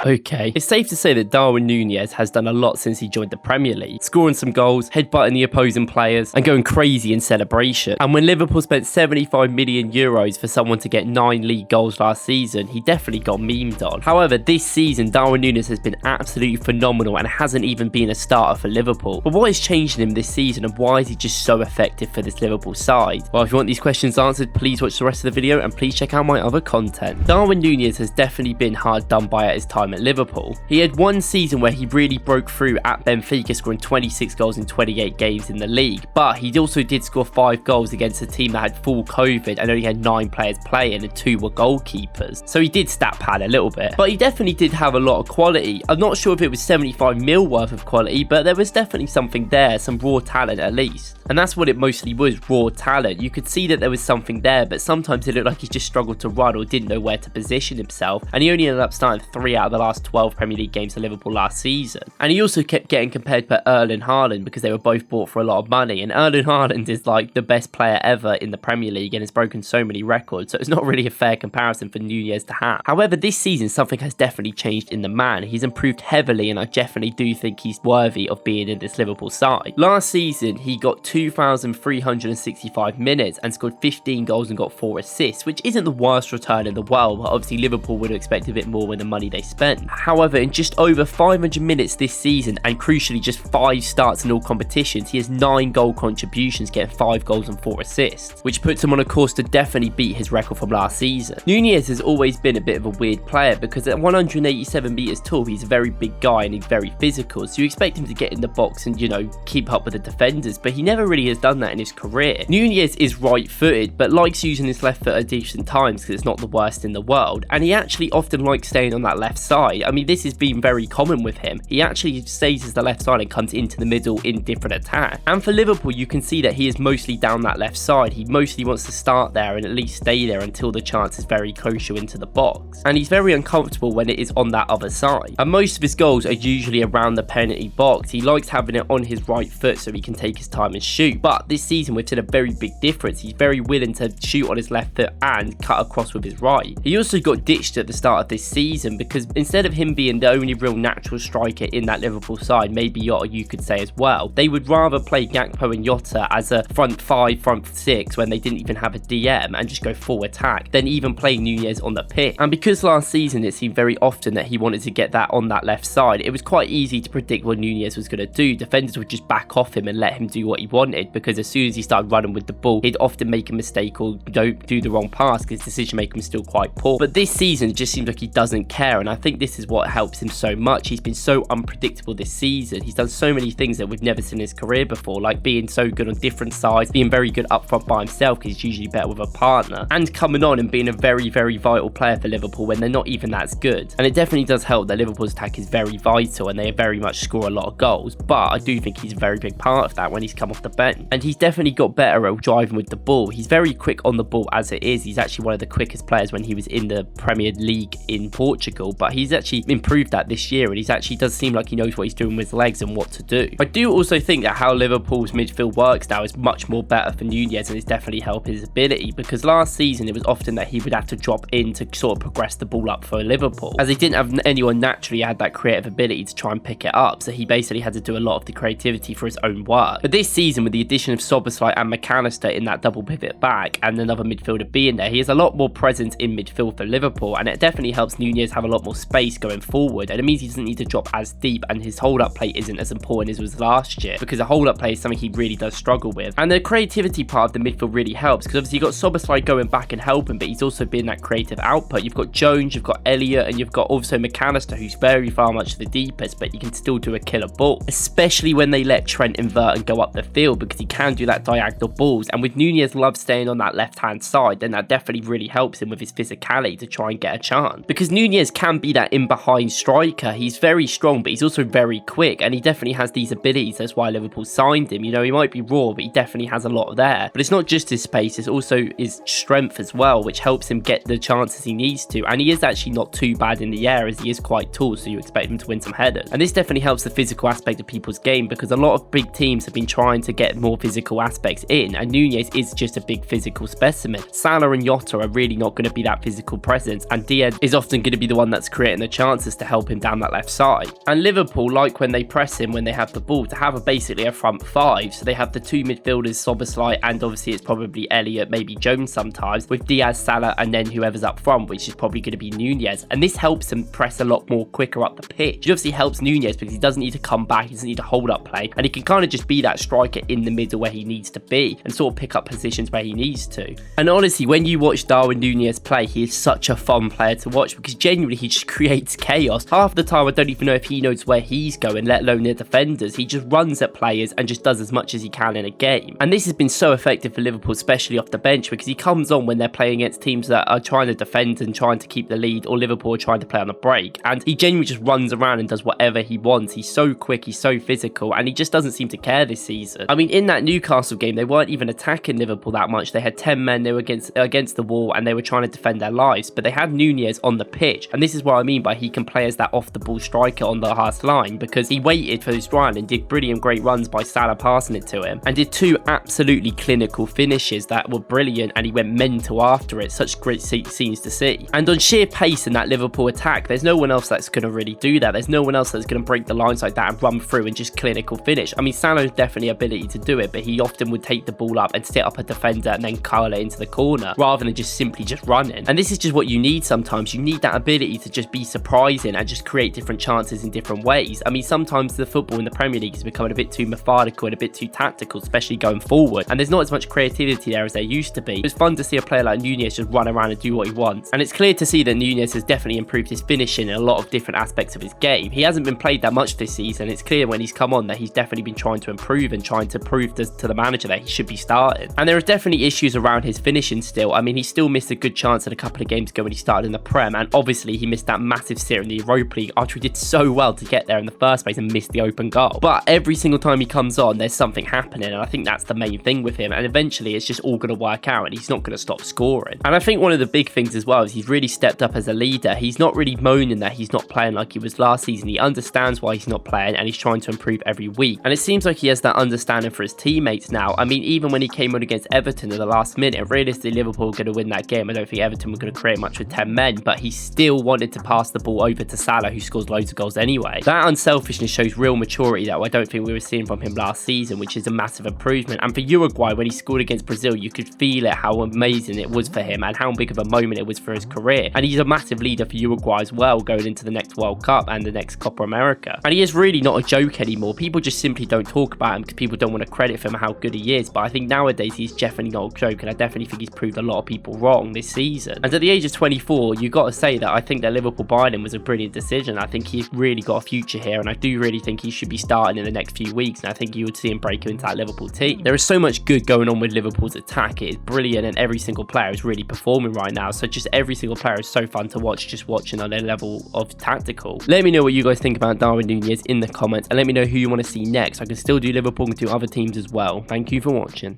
Okay, it's safe to say that Darwin Nunez has done a lot since he joined the Premier League, scoring some goals, headbutting the opposing players, and going crazy in celebration. And when Liverpool spent €75 million for someone to get 9 league goals last season, he definitely got memed on. However, this season, Darwin Nunez has been absolutely phenomenal and hasn't even been a starter for Liverpool. But what is changing him this season, and why is he just so effective for this Liverpool side? Well, if you want these questions answered, please watch the rest of the video and please check out my other content. Darwin Nunez has definitely been hard done by at his time at Liverpool. He had one season where he really broke through at Benfica, scoring 26 goals in 28 games in the league, but he also did score 5 goals against a team that had full COVID and only had 9 players playing and 2 were goalkeepers. So he did stat pad a little bit, but he definitely did have a lot of quality. I'm not sure if it was 75 mil worth of quality, but there was definitely something there, some raw talent at least. And that's what it mostly was, raw talent. You could see that there was something there, but sometimes it looked like he just struggled to run or didn't know where to position himself, and he only ended up starting 3 out of the last 12 Premier League games for Liverpool last season. And he also kept getting compared to Erling Haaland because they were both bought for a lot of money, and Erling Haaland is like the best player ever in the Premier League and has broken so many records, so it's not really a fair comparison for Nunez to have. However, this season something has definitely changed in the man. He's improved heavily, and I definitely do think he's worthy of being in this Liverpool side. Last season he got 2,365 minutes and scored 15 goals and got 4 assists, which isn't the worst return in the world, but obviously Liverpool would have expected a bit more with the money they spent. However, in just over 500 minutes this season, and crucially just 5 starts in all competitions, he has 9 goal contributions, getting 5 goals and 4 assists, which puts him on a course to definitely beat his record from last season. Nunez has always been a bit of a weird player because at 187 metres tall, he's a very big guy and he's very physical, so you expect him to get in the box and, you know, keep up with the defenders, but he never really has done that in his career. Nunez is right-footed, but likes using his left foot at decent times because it's not the worst in the world, and he actually often likes staying on that left side. I mean, this has been very common with him. He actually stays as the left side and comes into the middle in different attacks. And for Liverpool, you can see that he is mostly down that left side. He mostly wants to start there and at least stay there until the chance is very crucial into the box. And he's very uncomfortable when it is on that other side. And most of his goals are usually around the penalty box. He likes having it on his right foot so he can take his time and shoot. But this season we've seen a very big difference. He's very willing to shoot on his left foot and cut across with his right. He also got ditched at the start of this season because instead of him being the only real natural striker in that Liverpool side, maybe Jota you could say as well, they would rather play Gakpo and Jota as a front 5, front 6 when they didn't even have a DM and just go full attack than even play Nunez on the pitch. And because last season it seemed very often that he wanted to get that on that left side, it was quite easy to predict what Nunez was going to do. Defenders would just back off him and let him do what he wanted because as soon as he started running with the ball, he'd often make a mistake or don't do the wrong pass because his decision making was still quite poor. But this season it just seems like he doesn't care, and I think this is what helps him so much. He's been so unpredictable this season. He's done so many things that we've never seen in his career before, like being so good on different sides, being very good up front by himself because he's usually better with a partner, and coming on and being a very, very vital player for Liverpool when they're not even that good. And it definitely does help that Liverpool's attack is very vital and they very much score a lot of goals, but I do think he's a very big part of that when he's come off the bench. And he's definitely got better at driving with the ball. He's very quick on the ball as it is. He's actually one of the quickest players when he was in the Premier League in Portugal, but he's actually improved that this year, and he's actually does seem like he knows what he's doing with his legs and what to do. I do also think that how Liverpool's midfield works now is much more better for Nunez, and it's definitely helped his ability because last season it was often that he would have to drop in to sort of progress the ball up for Liverpool, as he didn't have anyone naturally had that creative ability to try and pick it up, so he basically had to do a lot of the creativity for his own work. But this season, with the addition of Szoboszlai and McAllister in that double pivot back and another midfielder being there, he has a lot more presence in midfield for Liverpool, and it definitely helps Nunez have a lot more space going forward, and it means he doesn't need to drop as deep, and his hold-up play isn't as important as it was last year because the hold-up play is something he really does struggle with. And the creativity part of the midfield really helps because obviously you've got Szoboszlai going back and helping, but he's also been that creative output. You've got Jones, you've got Elliott, and you've got also McAllister, who's very far much the deepest, but he can still do a killer ball, especially when they let Trent invert and go up the field because he can do that diagonal balls. And with Nunez loves staying on that left-hand side, then that definitely really helps him with his physicality to try and get a chance, because Nunez can be that in-behind striker. He's very strong, but he's also very quick, and he definitely has these abilities. That's why Liverpool signed him. You know, he might be raw, but he definitely has a lot there. But it's not just his pace, it's also his strength as well, which helps him get the chances he needs to. And he is actually not too bad in the air, as he is quite tall, so you expect him to win some headers. And this definitely helps the physical aspect of people's game, because a lot of big teams have been trying to get more physical aspects in, and Nunez is just a big physical specimen. Salah and Jota are really not going to be that physical presence, and Diaz is often going to be the one that's creating the chances to help him down that left side. And Liverpool, like when they press him when they have the ball, to have basically a front five, so they have the two midfielders, Szoboszlai, and obviously it's probably Elliott, maybe Jones sometimes, with Diaz, Salah, and then whoever's up front, which is probably going to be Nunez. And this helps him press a lot more quicker up the pitch. It obviously helps Nunez because he doesn't need to come back, he doesn't need to hold up play, and he can kind of just be that striker in the middle where he needs to be and sort of pick up positions where he needs to. And honestly, when you watch Darwin Nunez play, he is such a fun player to watch because genuinely he just creates chaos. Half the time I don't even know if he knows where he's going, let alone the defenders. He just runs at players and just does as much as he can in a game. And this has been so effective for Liverpool, especially off the bench, because he comes on when they're playing against teams that are trying to defend and trying to keep the lead, or Liverpool are trying to play on the break, and he genuinely just runs around and does whatever he wants. He's so quick, he's so physical, and he just doesn't seem to care this season. I mean, in that Newcastle game, they weren't even attacking Liverpool that much. They had 10 men, they were against the wall, and they were trying to defend their lives, but they had Nunez on the pitch, and this is what I mean by he can play as that off-the-ball striker on the half line, because he waited for his run and did brilliant, great runs by Salah passing it to him, and did two absolutely clinical finishes that were brilliant, and he went mental after it. Such great scenes to see. And on sheer pace in that Liverpool attack, there's no one else that's going to really do that. There's no one else that's going to break the lines like that and run through and just clinical finish. I mean, Salah's definitely ability to do it, but he often would take the ball up and set up a defender and then curl it into the corner rather than just simply just running. And this is just what you need sometimes. You need that ability to just be surprising and just create different chances in different ways. I mean, sometimes the football in the Premier League is becoming a bit too methodical and a bit too tactical, especially going forward, and there's not as much creativity there as there used to be. It's fun to see a player like Nunez just run around and do what he wants, and it's clear to see that Nunez has definitely improved his finishing in a lot of different aspects of his game. He hasn't been played that much this season. It's clear when he's come on that he's definitely been trying to improve and trying to prove to the manager that he should be starting. And there are definitely issues around his finishing still. I mean, he still missed a good chance in a couple of games ago when he started in the Prem, and obviously he missed that massive sitter in the Europa League after he did so well to get there in the first place and missed the open goal. But every single time he comes on, there's something happening, and I think that's the main thing with him, and eventually it's just all going to work out and he's not going to stop scoring. And I think one of the big things as well is he's really stepped up as a leader. He's not really moaning that he's not playing like he was last season. He understands why he's not playing, and he's trying to improve every week, and it seems like he has that understanding for his teammates now. I mean, even when he came on against Everton in the last minute, realistically Liverpool were going to win that game. I don't think Everton were going to create much with 10 men, but he still wanted to pass the ball over to Salah, who scores loads of goals anyway. That unselfishness shows real maturity that I don't think we were seeing from him last season, which is a massive improvement. And for Uruguay, when he scored against Brazil, you could feel it, how amazing it was for him and how big of a moment it was for his career. And he's a massive leader for Uruguay as well, going into the next World Cup and the next Copa America. And he is really not a joke anymore. People just simply don't talk about him because people don't want to credit for him how good he is. But I think nowadays he's definitely not a joke, and I definitely think he's proved a lot of people wrong this season. And at the age of 24, you got to say that I think that Liverpool buying him was a brilliant decision. I think he's really got a future here, and I do really think he should be starting in the next few weeks, and I think you would see him break into that Liverpool team. There is so much good going on with Liverpool's attack. It is brilliant, and every single player is really performing right now. So just every single player is so fun to watch, just watching on their level of tactical. Let me know what you guys think about Darwin Nunez in the comments, and let me know who you want to see next. I can still do Liverpool and do other teams as well. Thank you for watching.